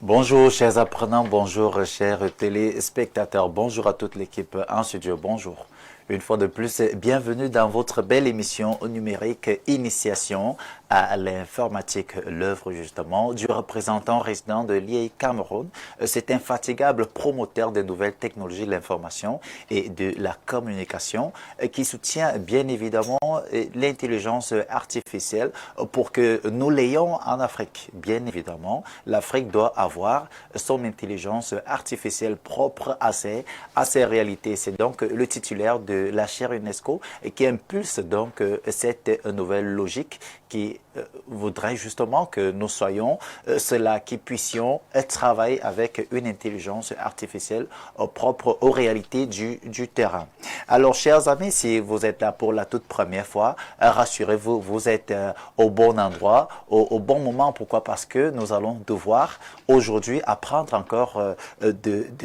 Bonjour chers apprenants, bonjour chers téléspectateurs, bonjour à toute l'équipe en studio, bonjour. Une fois de plus, bienvenue dans votre belle émission numérique Initiation à l'informatique, l'œuvre justement du représentant résident de l'IEI Cameroun. C'est un infatigable promoteur des nouvelles technologies de l'information et de la communication qui soutient bien évidemment l'intelligence artificielle pour que nous l'ayons en Afrique. Bien évidemment, l'Afrique doit avoir son intelligence artificielle propre à ses réalités. C'est donc le titulaire de la chaire UNESCO qui impulse donc cette nouvelle logique qui voudrait justement que nous soyons ceux-là qui puissions travailler avec une intelligence artificielle propre aux réalités du terrain. Alors, chers amis, si vous êtes là pour la toute première fois, rassurez-vous, vous êtes au bon endroit, au bon moment. Pourquoi? Parce que nous allons devoir aujourd'hui apprendre encore des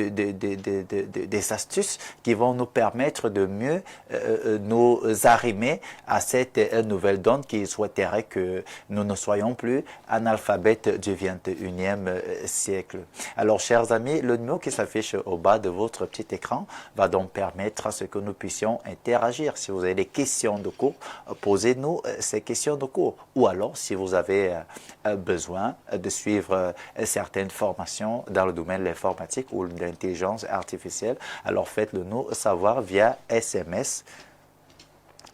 astuces qui vont nous permettre de mieux nous arrimer à cette nouvelle donne qui souhaiterait que nous ne soyons plus analphabètes du 21e siècle. Alors, chers amis, le numéro qui s'affiche au bas de votre petit écran va donc permettre à ce que nous puissions interagir. Si vous avez des questions de cours, posez-nous ces questions de cours. Ou alors, si vous avez besoin de suivre certaines formations dans le domaine de l'informatique ou de l'intelligence artificielle, alors faites-le nous savoir via SMS.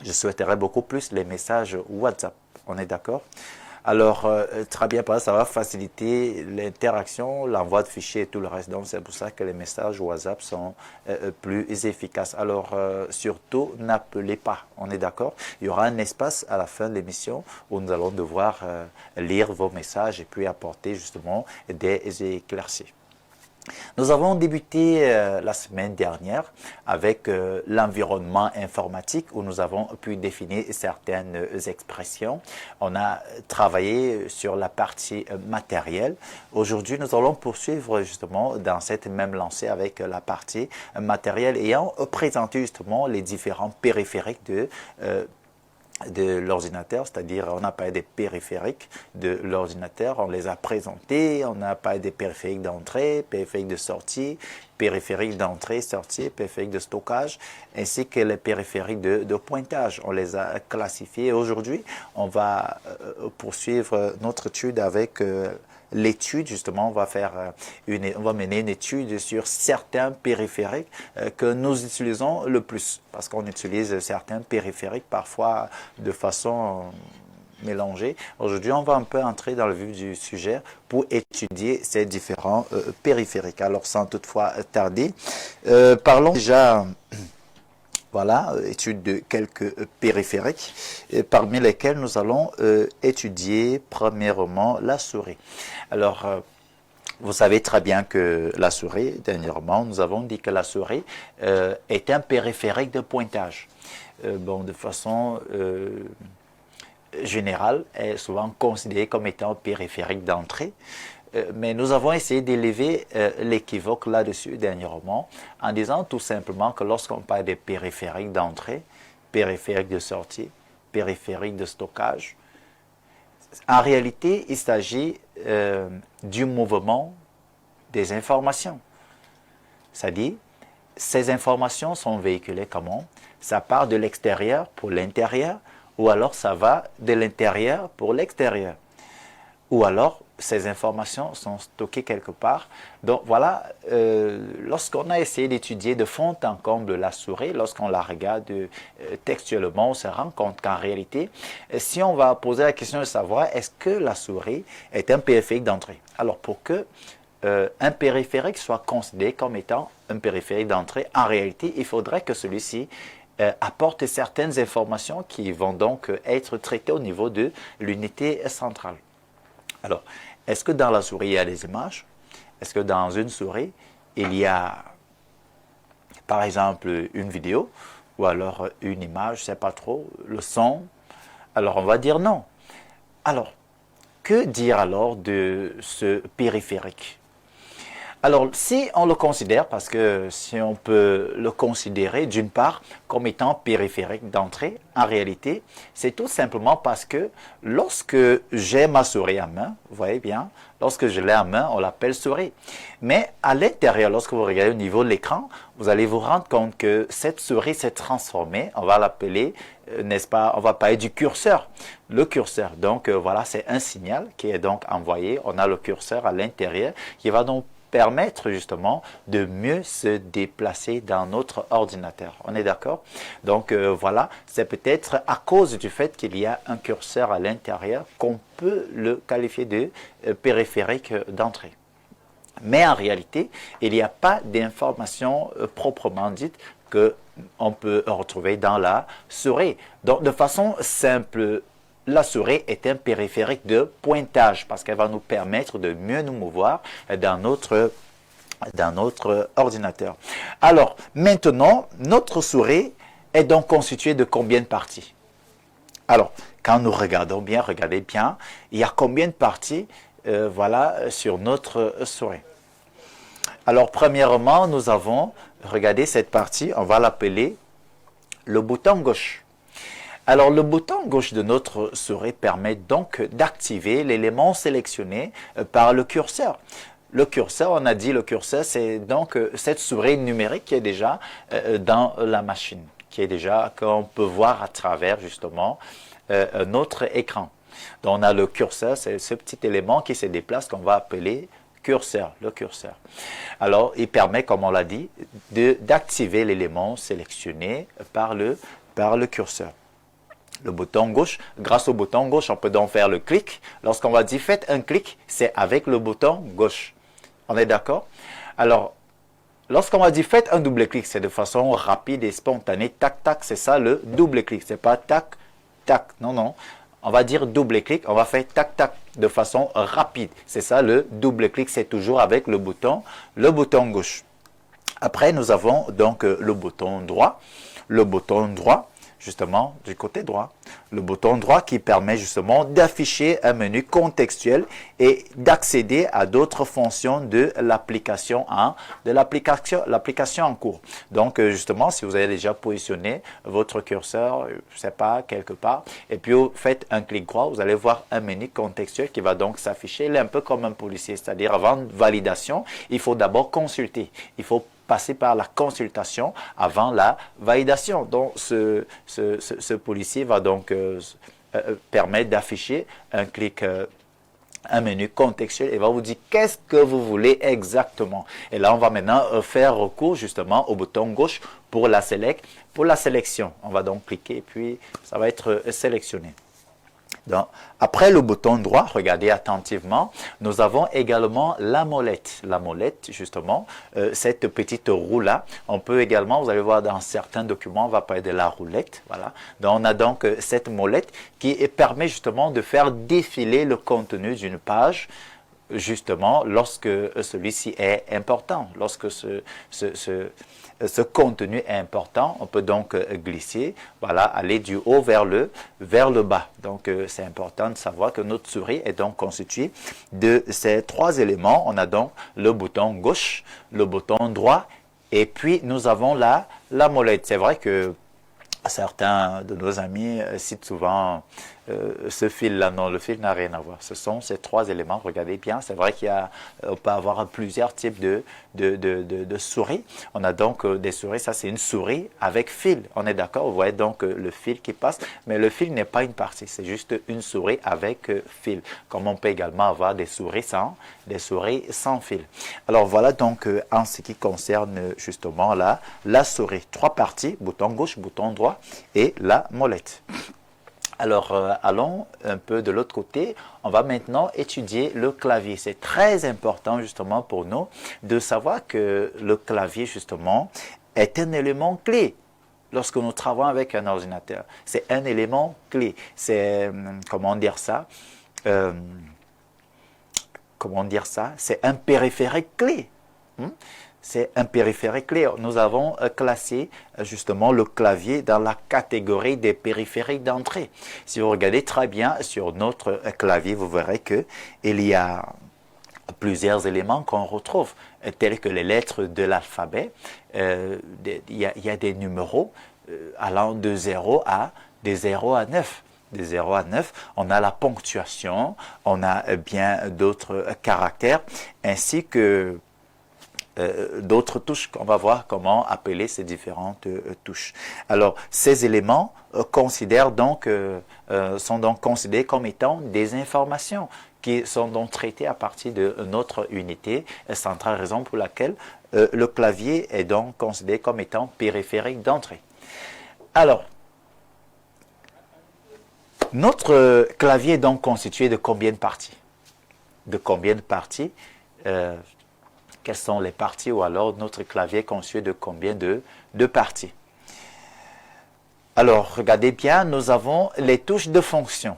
Je souhaiterais beaucoup plus les messages WhatsApp. On est d'accord? Alors, très bien, ça va faciliter l'interaction, l'envoi de fichiers et tout le reste. Donc, c'est pour ça que les messages WhatsApp sont plus efficaces. Alors, surtout, n'appelez pas. On est d'accord? Il y aura un espace à la fin de l'émission où nous allons devoir lire vos messages et puis apporter justement des éclaircies. Nous avons débuté la semaine dernière avec l'environnement informatique où nous avons pu définir certaines expressions. On a travaillé sur la partie matérielle. Aujourd'hui, nous allons poursuivre justement dans cette même lancée avec la partie matérielle ayant présenté justement les différents périphériques de l'ordinateur, c'est-à-dire on n'a pas des périphériques de l'ordinateur, on les a présentés, on n'a pas des périphériques d'entrée, périphériques de sortie, périphériques d'entrée, sortie, périphériques de stockage, ainsi que les périphériques de pointage. On les a classifiés. Aujourd'hui, on va poursuivre notre étude avec l'étude, justement, on va mener une étude sur certains périphériques que nous utilisons le plus, parce qu'on utilise certains périphériques parfois de façon mélangée. Aujourd'hui, on va un peu entrer dans le vif du sujet pour étudier ces différents périphériques. Alors, sans toutefois tarder, parlons déjà. Voilà, étude de quelques périphériques, parmi lesquels nous allons étudier premièrement la souris. Alors, vous savez très bien que la souris, dernièrement, nous avons dit que la souris est un périphérique de pointage. Bon, de façon générale, elle est souvent considérée comme étant périphérique d'entrée. Mais nous avons essayé d'élever l'équivoque là-dessus dernièrement en disant tout simplement que lorsqu'on parle des périphériques d'entrée, périphériques de sortie, périphériques de stockage, en réalité, il s'agit du mouvement des informations. C'est-à-dire, ces informations sont véhiculées comment? Ça part de l'extérieur pour l'intérieur, ou alors ça va de l'intérieur pour l'extérieur. Ou alors, ces informations sont stockées quelque part. Donc voilà, lorsqu'on a essayé d'étudier de fond en comble la souris, lorsqu'on la regarde textuellement, on se rend compte qu'en réalité, si on va poser la question de savoir est-ce que la souris est un périphérique d'entrée? Alors pour que un périphérique soit considéré comme étant un périphérique d'entrée, en réalité, il faudrait que celui-ci apporte certaines informations qui vont donc être traitées au niveau de l'unité centrale. Alors, est-ce que dans la souris, il y a des images? Est-ce que dans une souris, il y a, par exemple, une vidéo? Ou alors une image, je ne sais pas trop, le son? Alors, on va dire non. Alors, que dire alors de ce périphérique? Alors, si on le considère, parce que si on peut le considérer d'une part comme étant périphérique d'entrée, en réalité, c'est tout simplement parce que lorsque j'ai ma souris à main, vous voyez bien, lorsque je l'ai à main, on l'appelle souris. Mais à l'intérieur, lorsque vous regardez au niveau de l'écran, vous allez vous rendre compte que cette souris s'est transformée, on va l'appeler, n'est-ce pas, on va parler du curseur. Le curseur, donc voilà, c'est un signal qui est donc envoyé, on a le curseur à l'intérieur qui va donc permettre justement de mieux se déplacer dans notre ordinateur. On est d'accord? Donc voilà, c'est peut-être à cause du fait qu'il y a un curseur à l'intérieur qu'on peut le qualifier de périphérique d'entrée. Mais en réalité, il n'y a pas d'information proprement dite qu'on peut retrouver dans la souris. Donc de façon simple, la souris est un périphérique de pointage parce qu'elle va nous permettre de mieux nous mouvoir dans notre ordinateur. Alors, maintenant, notre souris est donc constituée de combien de parties? Alors, quand nous regardons bien, regardez bien, il y a combien de parties voilà, sur notre souris? Alors, premièrement, nous avons, regardez cette partie, on va l'appeler le bouton gauche. Alors, le bouton gauche de notre souris permet donc d'activer l'élément sélectionné par le curseur. Le curseur, on a dit le curseur, c'est donc cette souris numérique qui est déjà dans la machine, qui est déjà, qu'on peut voir à travers justement notre écran. Donc, on a le curseur, c'est ce petit élément qui se déplace qu'on va appeler curseur, le curseur. Alors, il permet, comme on l'a dit, d'activer l'élément sélectionné par le curseur. Le bouton gauche, grâce au bouton gauche, on peut donc faire le clic. Lorsqu'on va dire faites un clic, c'est avec le bouton gauche. On est d'accord? Alors, lorsqu'on va dire faites un double clic, c'est de façon rapide et spontanée. Tac, tac, c'est ça le double clic. C'est pas tac, tac. Non, non. On va dire double clic, on va faire tac, tac de façon rapide. C'est ça le double clic, c'est toujours avec le bouton gauche. Après, nous avons donc le bouton droit. Le bouton droit, justement, du côté droit. Le bouton droit qui permet justement d'afficher un menu contextuel et d'accéder à d'autres fonctions de l'application en cours. Donc, justement, si vous avez déjà positionné votre curseur, je ne sais pas, quelque part, et puis vous faites un clic droit, vous allez voir un menu contextuel qui va donc s'afficher. Il est un peu comme un policier, c'est-à-dire avant validation, il faut d'abord consulter. Il faut passer par la consultation avant la validation. Donc, ce policier va donc permettre d'afficher un menu contextuel et va vous dire qu'est-ce que vous voulez exactement. Et là, on va maintenant faire recours justement au bouton gauche pour la sélection. On va donc cliquer et puis ça va être sélectionné. Donc, après le bouton droit, regardez attentivement, nous avons également la molette. La molette, justement, cette petite roue-là, on peut également, vous allez voir dans certains documents, on va parler de la roulette. Voilà. Donc, on a donc cette molette qui permet justement de faire défiler le contenu d'une page, justement, lorsque celui-ci est important, lorsque ce contenu est important, on peut donc glisser, voilà, aller du haut vers le bas. Donc, c'est important de savoir que notre souris est donc constituée de ces trois éléments. On a donc le bouton gauche, le bouton droit, et puis nous avons la molette. C'est vrai que certains de nos amis citent souvent ce fil-là. Non, le fil n'a rien à voir. Ce sont ces trois éléments. Regardez bien, c'est vrai qu'on peut avoir plusieurs types de souris. On a donc des souris, ça c'est une souris avec fil. On est d'accord? Vous voyez donc le fil qui passe, mais le fil n'est pas une partie, c'est juste une souris avec fil. Comme on peut également avoir des souris sans fil. Alors voilà donc en ce qui concerne justement la souris. Trois parties, bouton gauche, bouton droit et la molette. Alors, allons un peu de l'autre côté. On va maintenant étudier le clavier. C'est très important justement pour nous de savoir que le clavier justement est un élément clé lorsque nous travaillons avec un ordinateur. C'est un élément clé. C'est, comment dire ça? C'est un périphérique clé. C'est un périphérique clé. Nous avons classé justement le clavier dans la catégorie des périphériques d'entrée. Si vous regardez très bien sur notre clavier, vous verrez qu'il y a plusieurs éléments qu'on retrouve, tels que les lettres de l'alphabet. Il y a des numéros allant de 0 à 9. De 0 à 9, on a la ponctuation, on a bien d'autres caractères, ainsi que d'autres touches qu'on va voir comment appeler ces différentes touches. Alors, ces éléments sont donc considérés comme étant des informations qui sont donc traitées à partir de notre unité centrale, raison pour laquelle le clavier est donc considéré comme étant périphérique d'entrée. Alors, notre clavier est donc constitué de combien de parties? De combien de parties? Quelles sont les parties? Ou alors notre clavier est constitué de combien de parties? Alors, regardez bien, nous avons les touches de fonction.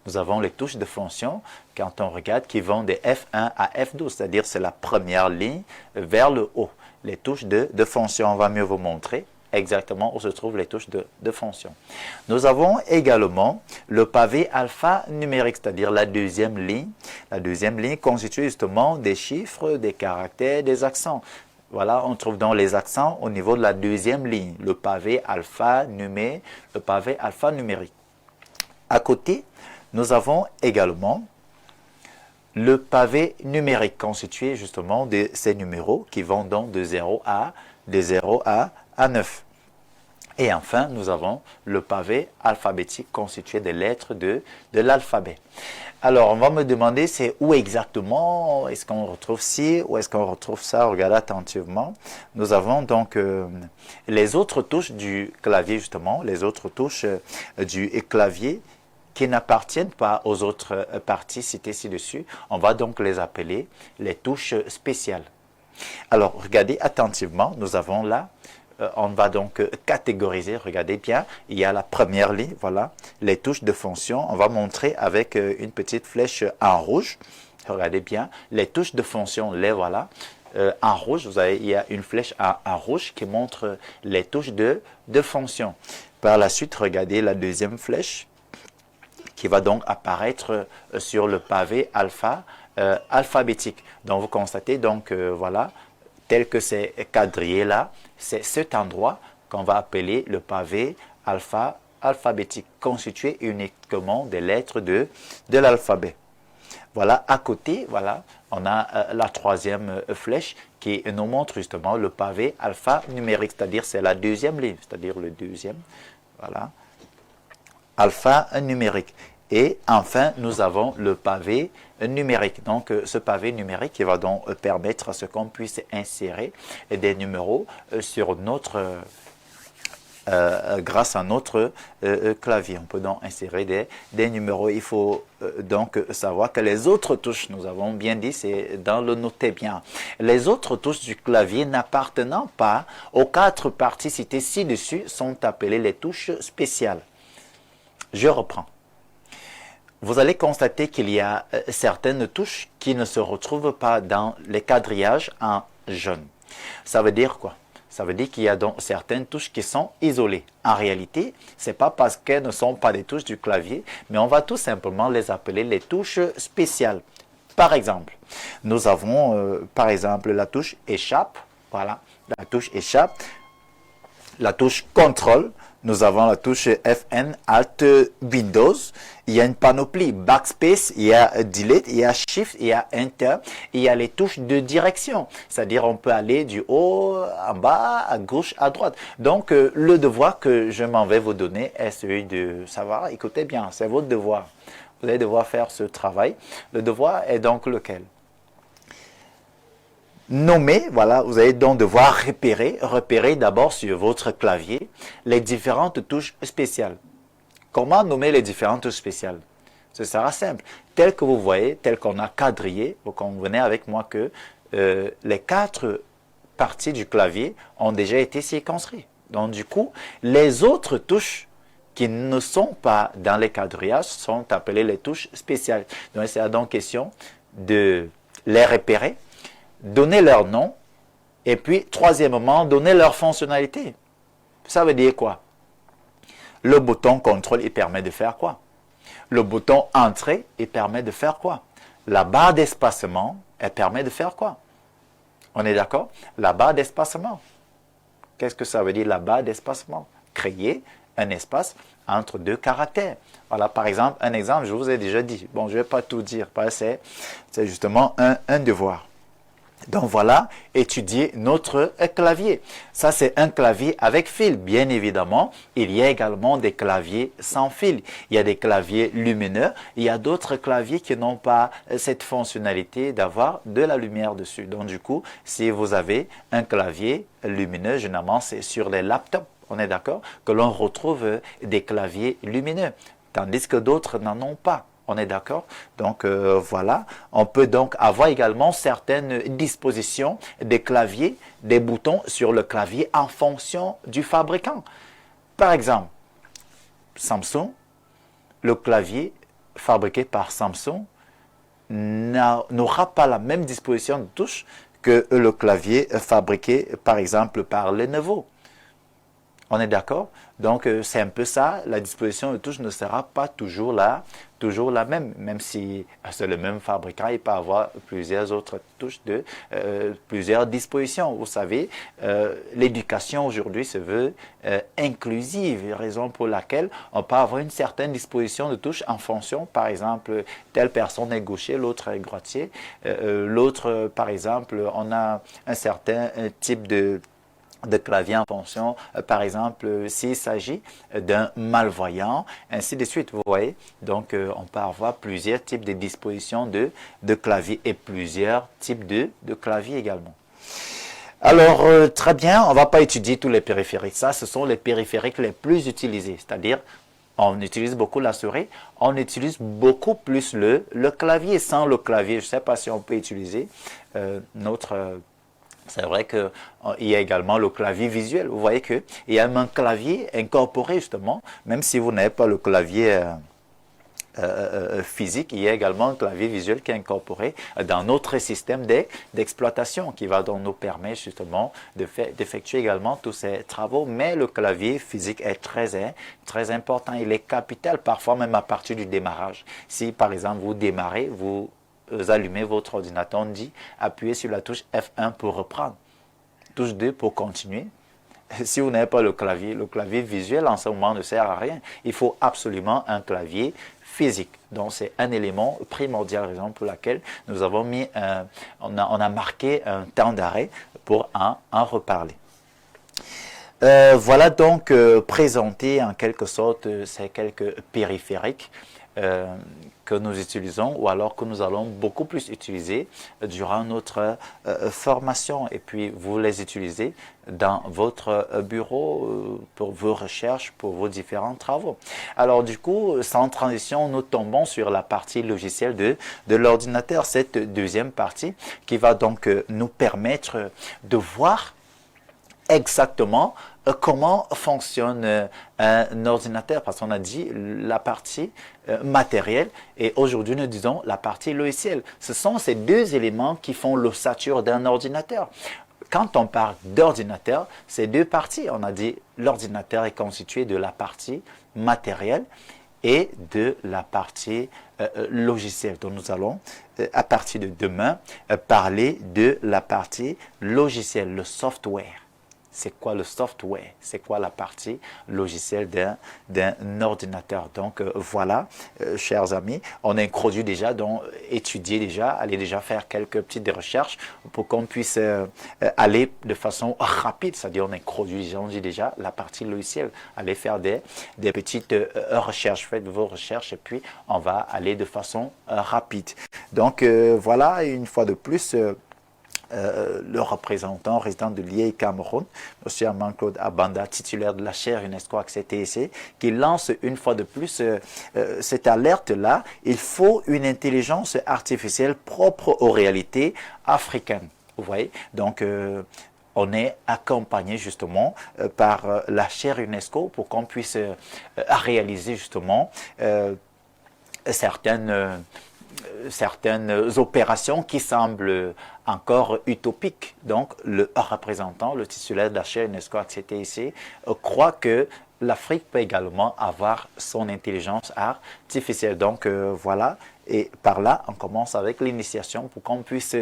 Nous avons les touches de fonction, quand on regarde, qui vont de F1 à F12, c'est-à-dire c'est la première ligne vers le haut. Les touches de fonction, on va mieux vous montrer exactement où se trouvent les touches de fonction. Nous avons également le pavé alphanumérique, c'est-à-dire la deuxième ligne. La deuxième ligne constitue justement des chiffres, des caractères, des accents. Voilà, on trouve donc les accents au niveau de la deuxième ligne, le pavé alphanumérique. À côté, nous avons également le pavé numérique constitué justement de ces numéros qui vont donc de 0 à 9. Et enfin, nous avons le pavé alphabétique constitué des lettres de l'alphabet. Alors, on va me demander, c'est où exactement est-ce qu'on retrouve ci, où est-ce qu'on retrouve ça? Regardez attentivement. Nous avons donc les autres touches du clavier, justement, les autres touches du clavier qui n'appartiennent pas aux autres parties citées ci-dessus. On va donc les appeler les touches spéciales. Alors, regardez attentivement, nous avons là, on va donc catégoriser, regardez bien, il y a la première ligne, voilà, les touches de fonction, on va montrer avec une petite flèche en rouge, regardez bien, les touches de fonction, les voilà, en rouge, vous avez, il y a une flèche en rouge qui montre les touches de fonction. Par la suite, regardez la deuxième flèche qui va donc apparaître sur le pavé alphabétique. Donc vous constatez donc voilà, tel que c'est quadrillé là, c'est cet endroit qu'on va appeler le pavé alphabétique, constitué uniquement des lettres de l'alphabet. Voilà, à côté, voilà, on a la troisième flèche qui nous montre justement le pavé alphanumérique, c'est-à-dire c'est la deuxième ligne, c'est-à-dire le deuxième, voilà, alphanumérique. Et enfin, nous avons le pavé numérique. Donc, ce pavé numérique qui va donc permettre à ce qu'on puisse insérer des numéros sur notre, grâce à notre clavier. On peut donc insérer des numéros. Il faut donc savoir que les autres touches, nous avons bien dit, c'est dans le noter bien. Les autres touches du clavier n'appartenant pas aux 4 parties citées ci-dessus sont appelées les touches spéciales. Je reprends. Vous allez constater qu'il y a certaines touches qui ne se retrouvent pas dans les quadrillages en jaune. Ça veut dire quoi? Ça veut dire qu'il y a donc certaines touches qui sont isolées. En réalité, ce n'est pas parce qu'elles ne sont pas des touches du clavier, mais on va tout simplement les appeler les touches spéciales. Par exemple, nous avons par exemple la touche échappe, voilà, la touche échappe, la touche contrôle. Nous avons la touche FN, Alt, Windows. Il y a une panoplie. Backspace, il y a Delete, il y a Shift, il y a Enter. Il y a les touches de direction. C'est-à-dire on peut aller du haut, en bas, à gauche, à droite. Donc, le devoir que je m'en vais vous donner est celui de savoir. Écoutez bien, c'est votre devoir. Vous allez devoir faire ce travail. Le devoir est donc lequel? Nommer, voilà, vous allez donc devoir repérer d'abord sur votre clavier les différentes touches spéciales. Comment nommer les différentes touches spéciales? Ce sera simple. Tel que vous voyez, tel qu'on a quadrillé, vous convenez avec moi que les 4 parties du clavier ont déjà été circonscrites. Donc du coup, les autres touches qui ne sont pas dans les quadrillages sont appelées les touches spéciales. Donc c'est donc question de les repérer, donner leur nom, et puis, troisièmement, donner leur fonctionnalité. Ça veut dire quoi? Le bouton contrôle, il permet de faire quoi? Le bouton entrée, il permet de faire quoi? La barre d'espacement, elle permet de faire quoi? On est d'accord? La barre d'espacement. Qu'est-ce que ça veut dire la barre d'espacement? Créer un espace entre deux caractères. Voilà, par exemple, un exemple, je vous ai déjà dit. Bon, je ne vais pas tout dire, c'est justement un devoir. Donc voilà, étudier notre clavier. Ça, c'est un clavier avec fil. Bien évidemment, il y a également des claviers sans fil. Il y a des claviers lumineux. Il y a d'autres claviers qui n'ont pas cette fonctionnalité d'avoir de la lumière dessus. Donc du coup, si vous avez un clavier lumineux, généralement, c'est sur les laptops, on est d'accord, que l'on retrouve des claviers lumineux, tandis que d'autres n'en ont pas. On est d'accord? Donc voilà, on peut donc avoir également certaines dispositions des claviers, des boutons sur le clavier en fonction du fabricant. Par exemple, Samsung, le clavier fabriqué par Samsung n'aura pas la même disposition de touche que le clavier fabriqué par exemple par Lenovo. On est d'accord? Donc, c'est un peu ça. La disposition de touche ne sera pas toujours la même. Même si c'est le même fabricant, il peut avoir plusieurs autres touches de plusieurs dispositions. Vous savez, l'éducation aujourd'hui se veut inclusive, raison pour laquelle on peut avoir une certaine disposition de touche en fonction, par exemple, telle personne est gaucher, l'autre est droitier. L'autre, par exemple, on a un certain type de clavier en fonction, par exemple, s'il s'agit d'un malvoyant, ainsi de suite, vous voyez. Donc, on peut avoir plusieurs types de dispositions de clavier et plusieurs types de clavier également. Alors, très bien, on ne va pas étudier tous les périphériques. Ça, ce sont les périphériques les plus utilisés, c'est-à-dire on utilise beaucoup la souris, on utilise beaucoup plus le clavier. Sans le clavier, je ne sais pas si on peut utiliser notre... C'est vrai qu'il y a également le clavier visuel. Vous voyez qu'il y a même un clavier incorporé justement, même si vous n'avez pas le clavier physique, il y a également un clavier visuel qui est incorporé dans notre système d'exploitation qui va donc nous permettre justement d'effectuer également tous ces travaux. Mais le clavier physique est très important, il est capital, parfois même à partir du démarrage. Si par exemple vous démarrez, vous allumez votre ordinateur, on dit appuyez sur la touche F1 pour reprendre, touche 2 pour continuer. Si vous n'avez pas le clavier visuel en ce moment ne sert à rien. Il faut absolument un clavier physique. Donc c'est un élément primordial, raison pour laquelle nous avons mis on a marqué un temps d'arrêt pour en reparler. Voilà donc présenté en quelque sorte ces quelques périphériques que nous utilisons ou alors que nous allons beaucoup plus utiliser durant notre formation, et puis vous les utilisez dans votre bureau pour vos recherches, pour vos différents travaux. Alors du coup, sans transition, nous tombons sur la partie logicielle de l'ordinateur, cette deuxième partie qui va donc nous permettre de voir exactement comment fonctionne un ordinateur, parce qu'on a dit la partie matérielle et aujourd'hui nous disons la partie logicielle. Ce sont ces deux éléments qui font l'ossature d'un ordinateur. Quand on parle d'ordinateur, c'est deux parties. On a dit l'ordinateur est constitué de la partie matérielle et de la partie logicielle. Donc nous allons, à partir de demain, parler de la partie logicielle, le software. C'est quoi le software? C'est quoi la partie logicielle d'un ordinateur? Donc voilà, chers amis, on a introduit déjà, donc étudier déjà, aller déjà faire quelques petites recherches pour qu'on puisse aller de façon rapide, c'est-à-dire on introduit déjà, on dit déjà la partie logicielle, aller faire des petites recherches, faites vos recherches et puis on va aller de façon rapide. Donc voilà, une fois de plus, le représentant résident de Liège, Cameroun, M. Armand-Claude Abanda, titulaire de la chaire UNESCO Accès TSC, qui lance une fois de plus cette alerte-là. Il faut une intelligence artificielle propre aux réalités africaines. Vous voyez? Donc, on est accompagné justement par la chaire UNESCO pour qu'on puisse réaliser justement certaines opérations qui semblent encore utopiques. Donc, le représentant, le titulaire de la chaire UNESCO Accès TSC, croit que l'Afrique peut également avoir son intelligence artificielle. Donc voilà, et par là, on commence avec l'initiation pour qu'on puisse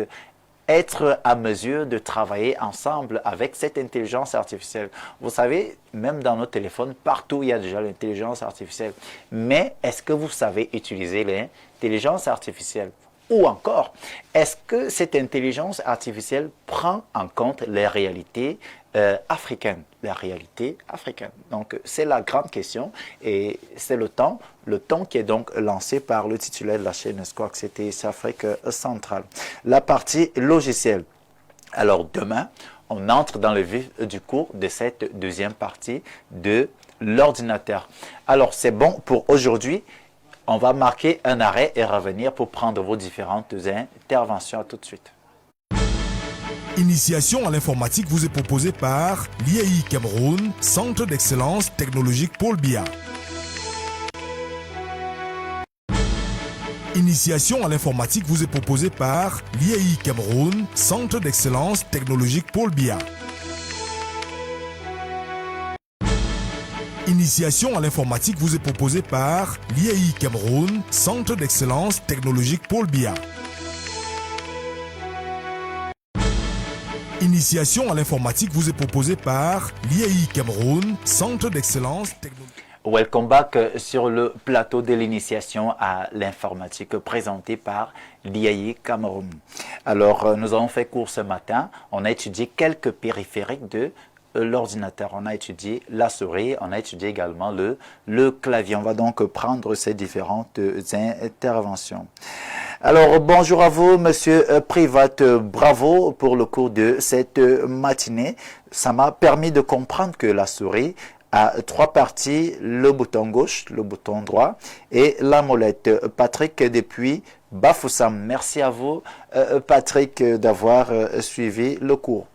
être à mesure de travailler ensemble avec cette intelligence artificielle. Vous savez, même dans nos téléphones, partout, il y a déjà l'intelligence artificielle. Mais est-ce que vous savez utiliser l'intelligence artificielle? Ou encore, est-ce que cette intelligence artificielle prend en compte les réalités africaines? La réalité africaine. Donc, c'est la grande question et c'est le temps qui est donc lancé par le titulaire de la chaîne, je crois que c'était Afrique centrale. La partie logicielle. Alors, demain, on entre dans le vif du cours de cette deuxième partie de l'ordinateur. Alors, c'est bon pour aujourd'hui. On va marquer un arrêt et revenir pour prendre vos différentes interventions. À tout de suite. Initiation à l'informatique vous est proposée par l'IAI Cameroun, Centre d'excellence technologique Paul Biya. Initiation à l'informatique vous est proposée par l'IAI Cameroun, Centre d'excellence technologique Paul Biya. Initiation à l'informatique vous est proposée par l'IAI Cameroun, Centre d'excellence technologique Paul Biya. Initiation à l'informatique vous est proposée par l'IAI Cameroun, Centre d'excellence technologique. Welcome back sur le plateau de l'initiation à l'informatique présenté par l'IAI Cameroun. Alors, nous avons fait cours ce matin. On a étudié quelques périphériques de l'ordinateur. On a étudié la souris, on a étudié également le clavier. On va donc prendre ces différentes interventions. Alors, bonjour à vous, monsieur Privat. Bravo pour le cours de cette matinée. Ça m'a permis de comprendre que la souris a trois parties, le bouton gauche, le bouton droit et la molette. Patrick depuis Bafoussam. Merci à vous, Patrick, d'avoir suivi le cours.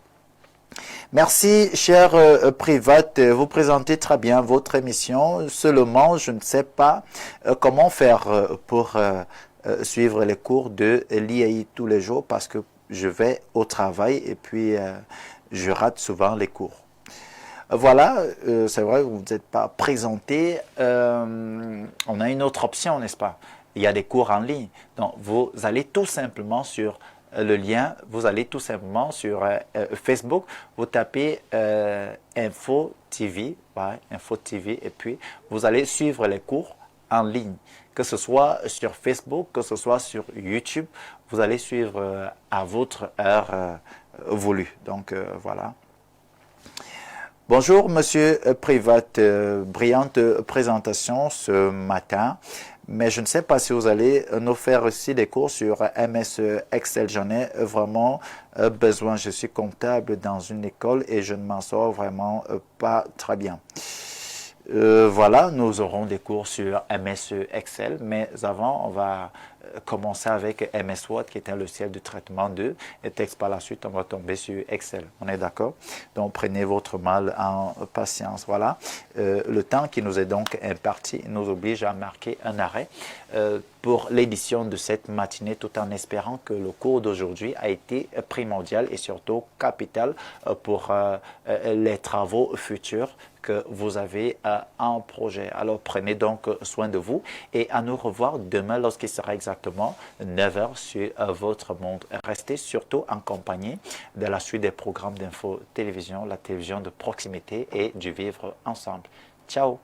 Merci, cher Privat, vous présentez très bien votre émission. Seulement, je ne sais pas comment faire pour suivre les cours de l'IAI tous les jours parce que je vais au travail et puis je rate souvent les cours. Voilà, c'est vrai, vous n'êtes pas présenté. On a une autre option, n'est-ce pas? Il y a des cours en ligne. Donc, vous allez tout simplement sur le lien, vous allez tout simplement sur Facebook, vous tapez Info TV, ouais, Info TV, et puis vous allez suivre les cours en ligne. Que ce soit sur Facebook, que ce soit sur YouTube, vous allez suivre à votre heure voulue. Donc, voilà. Bonjour, monsieur Privat. Brillante présentation ce matin. Mais je ne sais pas si vous allez nous faire aussi des cours sur MS Excel. J'en ai vraiment besoin. Je suis comptable dans une école et je ne m'en sors vraiment pas très bien. Voilà, nous aurons des cours sur MS Excel, mais avant, on va commencer avec MS Word, qui est un logiciel de traitement de texte. Par la suite, on va tomber sur Excel. On est d'accord? Donc, prenez votre mal en patience. Voilà. Le temps qui nous est donc imparti nous oblige à marquer un arrêt pour l'édition de cette matinée, tout en espérant que le cours d'aujourd'hui a été primordial et surtout capital pour les travaux futurs que vous avez en projet. Alors prenez donc soin de vous et à nous revoir demain lorsqu'il sera exactement 9 h sur votre monde. Restez surtout en compagnie de la suite des programmes d'info télévision, la télévision de proximité et du vivre ensemble. Ciao!